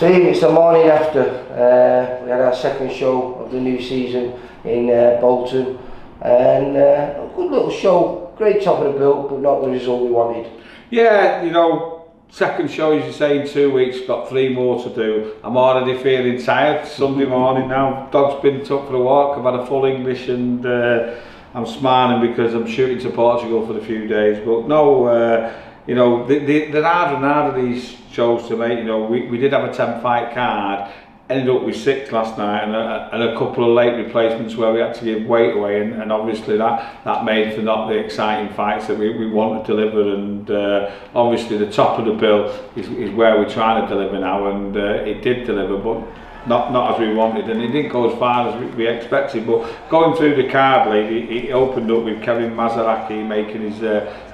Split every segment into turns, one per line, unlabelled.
Steve, it's the morning after. We had our second show of the new season in Bolton, and a good little show, great top of the bill, but not the result we wanted.
Yeah, you know, second show, as you say, in 2 weeks, got 3 more to do. I'm already feeling tired. Sunday morning now, dog's been took for a walk, I've had a full English, and I'm smiling because I'm shooting to Portugal for a few days. But no, you know, they're harder and harder, these shows to make. You know, we did have a 10 fight card, ended up with 6 last night, and a couple of late replacements where we had to give weight away, and obviously that made for not the exciting fights that we want to deliver. And obviously the top of the bill is where we're trying to deliver now, and it did deliver, but not as we wanted, and it didn't go as far as we expected. But going through the card, it opened up with Kevin Mazakis making his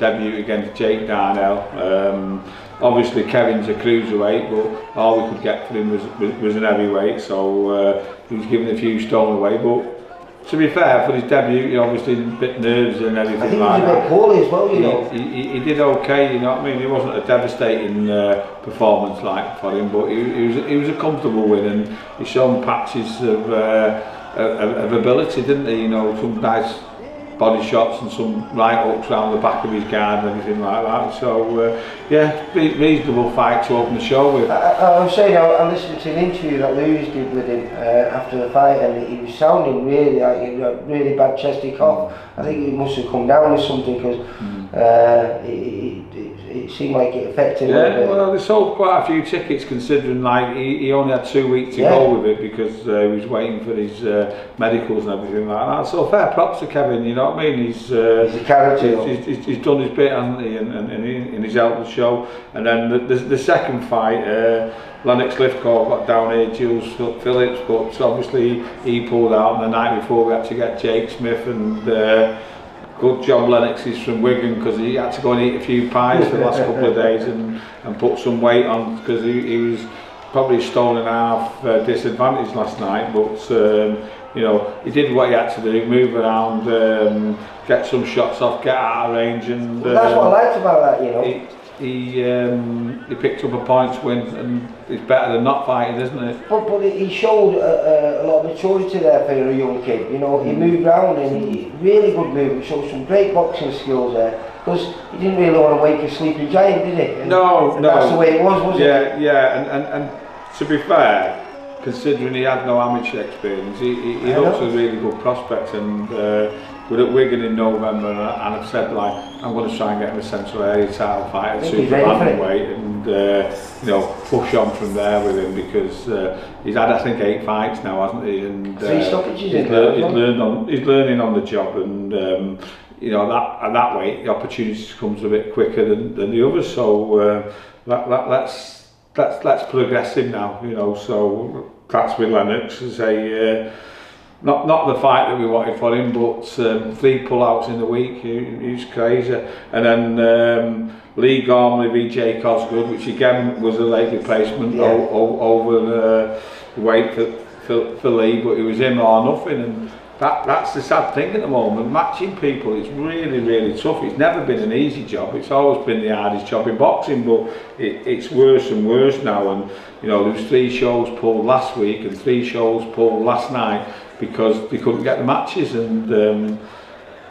debut against Jake Darnell. Obviously Kevin's a cruiserweight, but all we could get for him was an heavyweight, so he was giving a few stone away. But to be fair, for his debut, he obviously a bit nervous and everything.
I think like he was a bit poorly as well, you know.
He did okay, you know what I mean. It wasn't a devastating performance like for him, but he was a comfortable win, and he showed patches of ability, didn't he? You know, some nice body shots and some right hooks around the back of his guard and everything like that. So yeah, reasonable fight to open the show with.
I was saying, I listened to an interview that Louis did with him after the fight, and he was sounding really like he had a really bad chesty cough. I think he must have come down with something, because it seemed like it affected him a bit.
Well, they sold quite a few tickets, considering like he only had 2 weeks to go with it, because he was waiting for his medicals and everything like that. So fair props to Kevin, you know what I mean. He's
a character.
He's done his bit, hasn't he? And he's helped the show. And then the second fight, Lennox Phillips got down here, His Phillips, but obviously he pulled out. And the night before we had to get Jake Smith, and good job Lennox is from Wigan, because he had to go and eat a few pies for the last couple of days and put some weight on, because he was probably a stone and a half disadvantage last night. But you know, he did what he had to do, move around, get some shots off, get out of range, and
that's what I liked about that, you know.
He picked up a points win, and it's better than not fighting, isn't it?
But he showed a lot of maturity there for a young kid. You know, he moved around, and he really good movement. Showed some great boxing skills there, because he didn't really want to wake a sleeping giant, did he? And
no.
That's the way it was, wasn't it?
Yeah. And to be fair, considering he had no amateur experience, he looks a really good prospect, and we're at Wigan in November, and I've said, like, I'm going to try and get him a central area title fight at super bantamweight, and you know, push on from there with him, because he's had, I think, 8 fights now, hasn't he? And
3 stoppages
he's learning on the job, and you know, at that weight the opportunities comes a bit quicker than the others. So let's progress him now, you know. So that's with Lennox as a not the fight that we wanted for him, but 3 pullouts in the week. He's crazy. And then Lee Gormley v Jake Osgood, which again was a late replacement over the weight for Lee, but it was him or nothing. And that's the sad thing at the moment. Matching people is really, really tough. It's never been an easy job. It's always been the hardest job in boxing, but it's worse and worse now. And you know, there was 3 shows pulled last week and 3 shows pulled last night, because they couldn't get the matches. And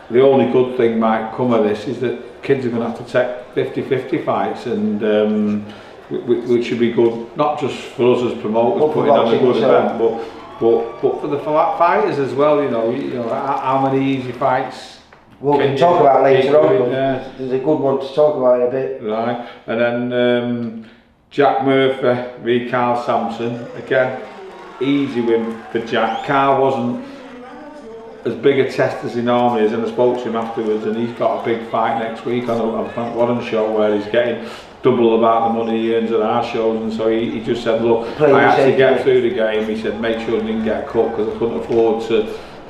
the only good thing might come of this is that kids are going to have to take 50-50 fights, and which should be good, not just for us as promoters putting on a good event, but for the fighters as well. You know how many easy fights.
Well, we can talk about later on. There's a good one to talk about in a bit.
Right, and then Jack Murphy v Carl Sampson, again. Easy win for Jack. Carl wasn't as big a test as he normally is, and I spoke to him afterwards, and he's got a big fight next week on a Frank Warren show, where he's getting double about the money he earns at our shows. And so he just said, look, I had to get through the game. He said, make sure I didn't get a cut, because I couldn't afford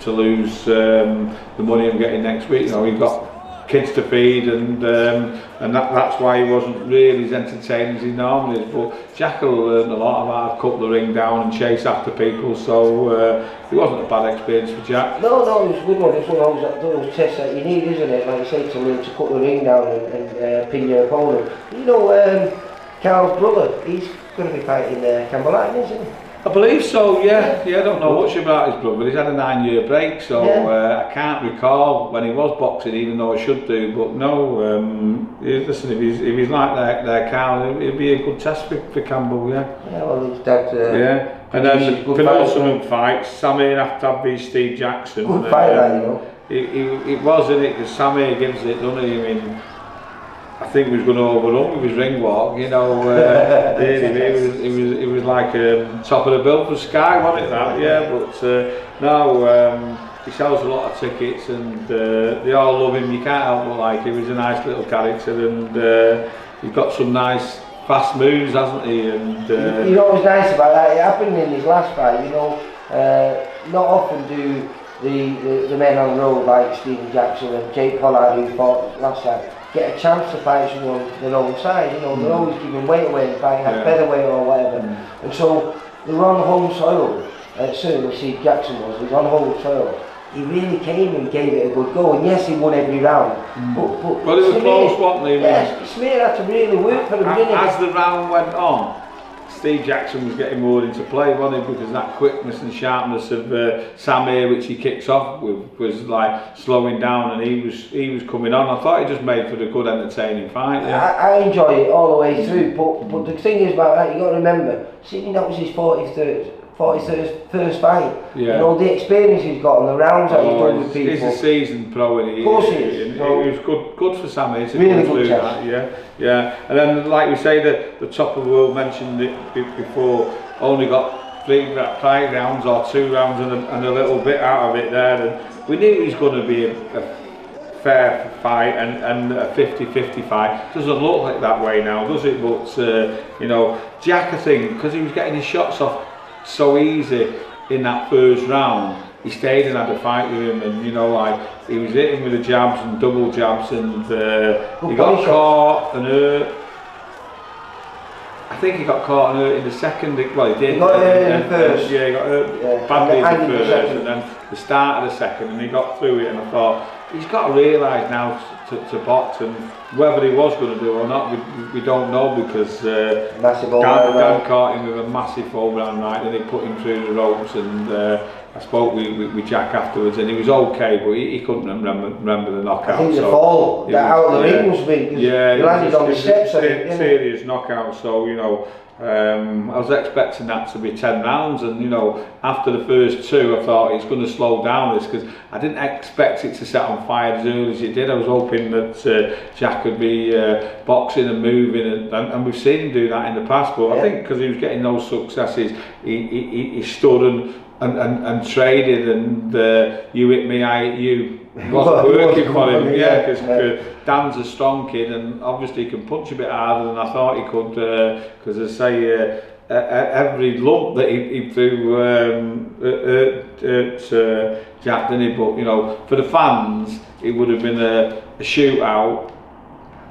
to lose the money I'm getting next week. You know, he got kids to feed, and that's why he wasn't really as entertaining as he normally is. But Jack will learn a lot about how to cut the ring down and chase after people, so it wasn't a bad experience for Jack.
No, it was a good one. It's one of those tests that you need, isn't it? Like you say, to learn to cut the ring down and pin your opponent. You know, Carl's brother, he's going to be fighting Campbell Lyne, isn't he?
I believe so, yeah. I don't know much about his brother. He's had a 9-year break, so I can't recall when he was boxing, even though I should do. But no, listen, if he's like their Carl, it'd be a good test for Campbell, yeah.
Yeah, well, his dad.
And then the penultimate fight, Samir have to beat Steve Jackson.
Good fight, that, you know.
It was, isn't it? Because Samir gives it, doesn't he? I mean, I think he was going to overrun with his ring walk, you know. It was like top of the bill for Sky, wasn't it? That, yeah. But no, he sells a lot of tickets, and they all love him. You can't help but like him. He's a nice little character, and he's got some nice fast moves, hasn't he? And
you know what's nice about that? It happened in his last fight. You know, not often do the men on the road like Stephen Jackson and Jake Pollard, who fought last time, get a chance to fight someone their own size. You know, they're always giving weight away and fighting at featherweight or whatever. And so they were on home soil. Certainly Steve Jackson was. He was on home soil. He really came and gave it a good go. And yes, he won every round.
But it was close, wasn't he?
Yes, Smear had to really work for him, didn't he?
As the round went on, Steve Jackson was getting more into play, wasn't he? Because that quickness and sharpness of Samir, which he kicks off with, was like slowing down, and he was coming on. I thought he just made for a good, entertaining fight. Yeah.
I enjoy it all the way through, but the thing is about that, you got to remember, Sidney, that was his 43rd first fight.
Yeah.
You know, the experience he's got and the rounds that he's done with people.
He's a seasoned pro, and
of course he is.
It was good for Sammy to
really
go through that. Yeah. And then, like we say, the top of the world, mentioned it before, only got 3 rounds or 2 rounds and a little bit out of it there. And we knew it was going to be a fair fight and a 50-50 fight. Doesn't look like that way now, does it? But you know, Jack, I think, because he was getting his shots off so easy in that first round, he stayed and had a fight with him, and you know, like he was hitting with the jabs and double jabs, and he got caught and hurt. I think he got caught and hurt in the second. Well, he did.
He got hurt in the first.
Yeah, he got hurt badly in the first, and then the start of the second, and he got through it. And I thought, he's got to realise now to box, and whether he was going to do or not, we don't know, because Dan caught him with a massive overhand right, and he put him through the ropes, and I spoke with Jack afterwards, and he was okay, but he couldn't remember the knockout.
I think the fall out of the ring was big.
He landed
on the steps.
Serious knockout, so you know. I was expecting that to be 10 rounds, and you know, after the first 2 I thought it's going to slow down this, because I didn't expect it to set on fire as early as it did. I was hoping that Jack would be boxing and moving, and we've seen him do that in the past, but I think because he was getting those successes, he stood and traded, and you hit me, I hit you. It wasn't working for him, because Dan's a strong kid, and obviously he can punch a bit harder than I thought he could, because I say every lump that he threw at Jack, didn't he? But you know, for the fans, it would have been a shootout.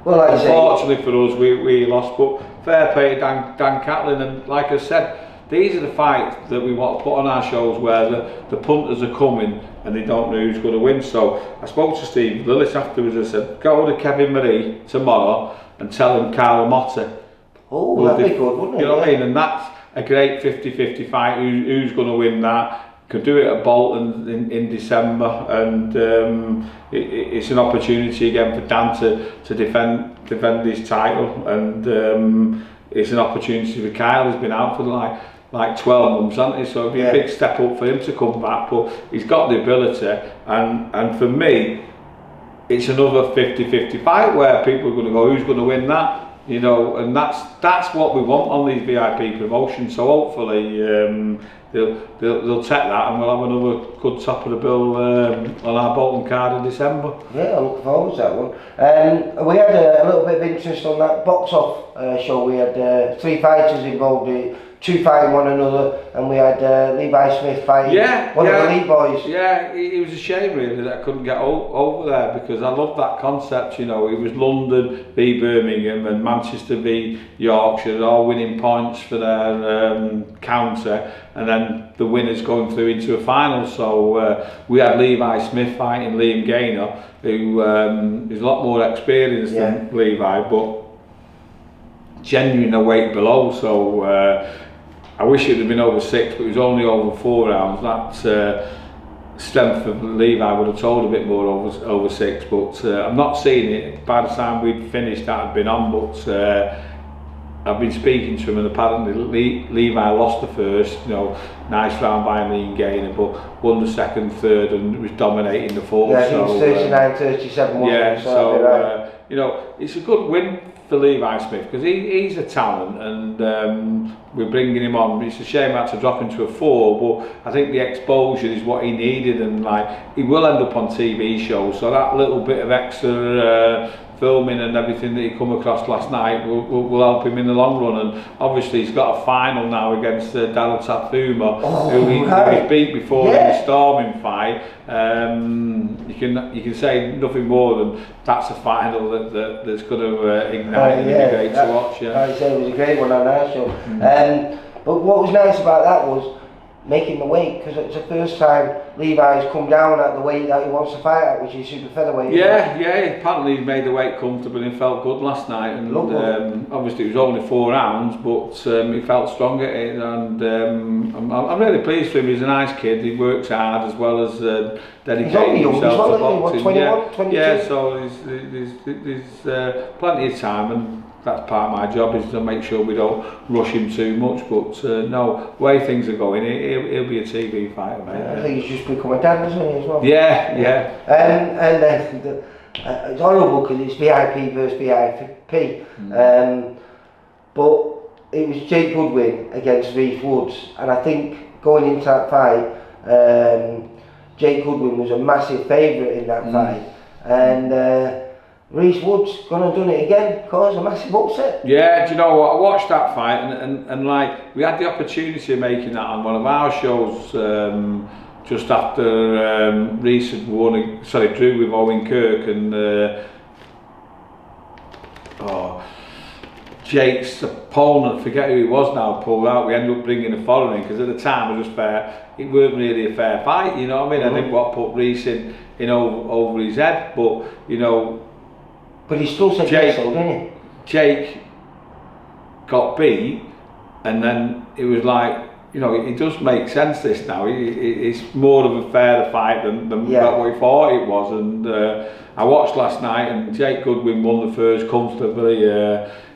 Well, like
unfortunately for us, we lost, but fair play to Dan Catlin, and like I said, these are the fights that we want to put on our shows, where the punters are coming and they don't know who's going to win. So I spoke to Steve Lillis afterwards. I said, go to Kevin Marie tomorrow and tell him Carl Motta.
Oh, that'd be good, wouldn't it?
You know what I mean? And that's a great 50-50 fight. Who's going to win that? Could do it at Bolton in December, and it's an opportunity again for Dan to defend his title, and it's an opportunity for Kyle. He's been out for like 12 months, hasn't he? So it'd be a big step up for him to come back, but he's got the ability, and for me, it's another 50-50 fight where people are going to go, who's going to win that? You know, and that's what we want on these VIP promotions. So hopefully they'll take that, and we'll have another good top of the bill on our Bolton card in December. Yeah,
I look forward to that one. We had a little bit of interest on that box-off show. We had 3 fighters involved, 2 fighting one another, and we had Levi Smith fighting one of the elite boys.
Yeah, it was a shame really that I couldn't get over there, because I love that concept. You know, it was London v Birmingham and Manchester v Yorkshire, all winning points for their counter, and then the winners going through into a final. So we had Levi Smith fighting Liam Gaynor, who is a lot more experienced than Levi, but genuine a weight below. So I wish it would have been over 6, but it was only over 4 rounds. That strength of Levi would have told a bit more over 6, but I'm not seeing it. By the time we'd finished, that had been on, but I've been speaking to him, and apparently Levi lost the first, nice round by a mean gainer, but won the second, third, and was dominating the fourth.
Yeah, I think it's 39-37.
Yeah, so it's a good win for Levi Smith, because he's a talent, and we're bringing him on. It's a shame I had to drop him to a 4, but I think the exposure is what he needed, and he will end up on TV shows, so that little bit of extra filming and everything that he come across last night will help him in the long run. And obviously he's got a final now against Daryl Tapuma, who he beat before in the Storming fight. You can say nothing more than that's a final that's going to ignite and be great to watch.
Like I said, it was a great one on our show. But what was nice about that was making the weight, because it's the first time Levi's come down at the weight that he wants to fight at, which is super featherweight.
Yeah, apparently he made the weight comfortable and felt good last night, and obviously it was only 4 rounds, but he felt strong at it, and I'm really pleased for him. He's a nice kid, he works hard as well as dedicating himself to boxing.
22?
Yeah, so there's plenty of time, and that's part of my job, is to make sure we don't rush him too much. But no, the way things are going, he'll be a TV fighter, mate.
I think he's just become a dad, hasn't he, as well?
Yeah.
And then it's horrible because it's VIP versus VIP. But it was Jake Goodwin against Reece Woods, and I think going into that fight, Jake Goodwin was a massive favourite in that fight, and Reece Woods gone and done it again, caused a massive upset. Yeah,
do you know what? I watched that fight, and we had the opportunity of making that on one of our shows just after Reece had drew with Owen Kirk, and Jake's opponent, forget who he was now, pulled out. We ended up bringing a foreigner in, because at the time it weren't really a fair fight, you know what I mean? I didn't want to put Reece in over his head, but
But he still said yes, though, didn't he?
Jake got beat, and then it was like, it does make sense this now. It's more of a fairer fight than what we thought it was. And I watched last night, and Jake Goodwin won the first comfortably.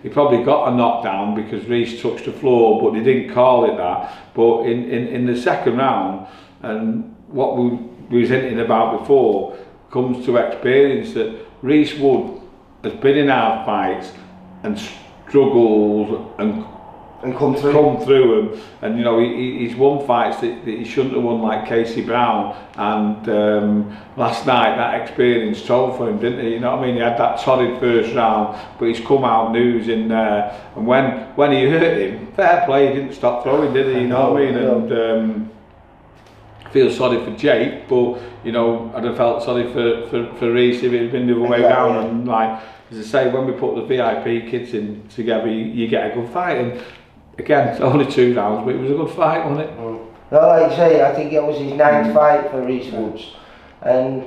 He probably got a knockdown because Reece touched the floor, but they didn't call it that. But in the second round, and what we was hinting about before, comes to experience that Reece Wood has been in hard fights and struggled and come through them, and he's won fights that he shouldn't have won, like Casey Brown, and last night that experience told for him, didn't he? You know what I mean? He had that torrid first round, but he's come out losing there, and when he hurt him, fair play, he didn't stop throwing, did he? You know what I mean? And I feel sorry for Jake, but I'd have felt sorry for Reece if it had been the other way round. And as I say, when we put the VIP kids in together, you get a good fight. And again, it's only 2 rounds, but it was a good fight, wasn't it?
No, like you say, I think it was his 9th fight for Reece Woods, and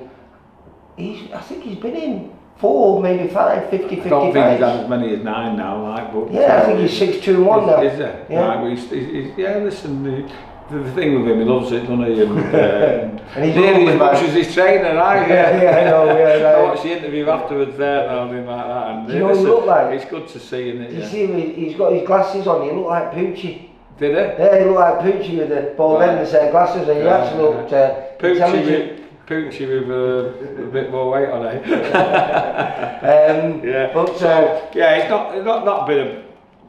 I think he's been in 4, maybe 5, 50-50
I don't think
fights.
he's had as many as 9 now, but
I think he's 6-2-1 now.
Is there?
Yeah.
But listen. The thing with him, he loves it, doesn't he?
And he's
nearly as much as his trainer, right?
I know.
I watched the interview afterwards there and everything like that. And
do you know what he looked like?
It's good to see, isn't it?
Do you see him? He's got his glasses on. He looked like Poochie.
Did he?
Yeah, he looked like Poochie with the bald head and a set of glasses, and he actually looked intelligent.
Poochie with a bit more weight on it. It's not been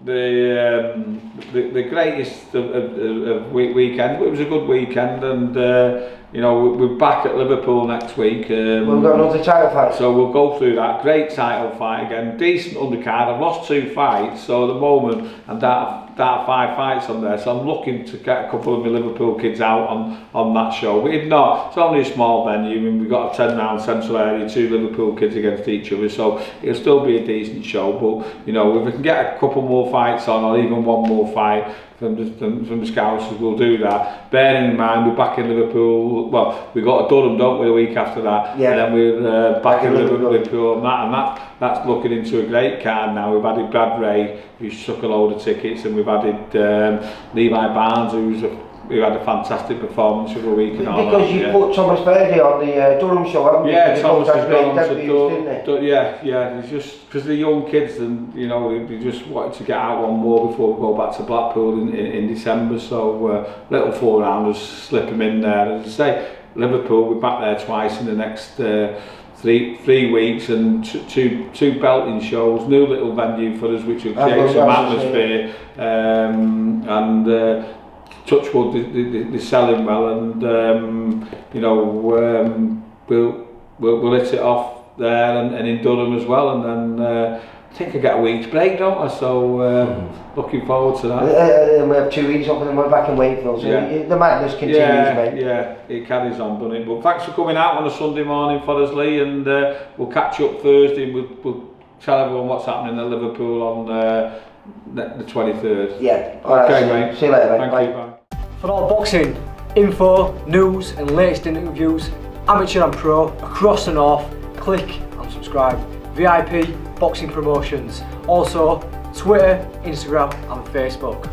the greatest of weekend, but it was a good weekend, and we're back at Liverpool next week.
We've got another title fight,
so we'll go through that. Great title fight again, decent undercard. I've lost 2 fights, so at the moment I'm down 5 fights on there, so I'm looking to get a couple of my Liverpool kids out on that show. But if not, it's only a small venue, and we've got a 10 round central area, 2 Liverpool kids against each other, so it'll still be a decent show. But if we can get a couple more fights on, or even 1 more fight from the Scousers, we'll do that. Bearing in mind, we're back in Liverpool. Well, we got a Durham, don't we, the week after that, and then we're back in Liverpool, and that's looking into a great card now. We've added Brad Ray, who's took a load of tickets, and we've added Levi Barnes, who had a fantastic performance of a week and all
because
that.
You put Thomas Verdi on the Durham show, haven't you?
Yeah, Thomas has gone
to
yeah, it's just because the young kids, and you know, we just wanted to get out one more before we go back to Blackpool in December. So little 4-rounders, slip them in there. As I say, Liverpool, we're back there twice in the next 3 weeks, and two belting shows, new little venue for us, which will create some atmosphere, and touch wood, they're selling well, and you know, we'll hit it off there and in Durham as well, and then I think I get a week's break, don't I? So looking forward to that.
And we have 2 weeks off, and then we're back in Wakefield, so the madness continues, mate.
Yeah, it carries on, doesn't it? But thanks for coming out on a Sunday morning for us, Lee, and we'll catch you up Thursday. We'll tell everyone what's happening at Liverpool on the 23rd.
Yeah. All right.
Okay, mate.
See you later, mate.
Thank
Bye.
you. Bye.
For all boxing info, news and latest interviews, amateur and pro, across the north, click and subscribe. VIP Boxing Promotions. Also Twitter, Instagram and Facebook.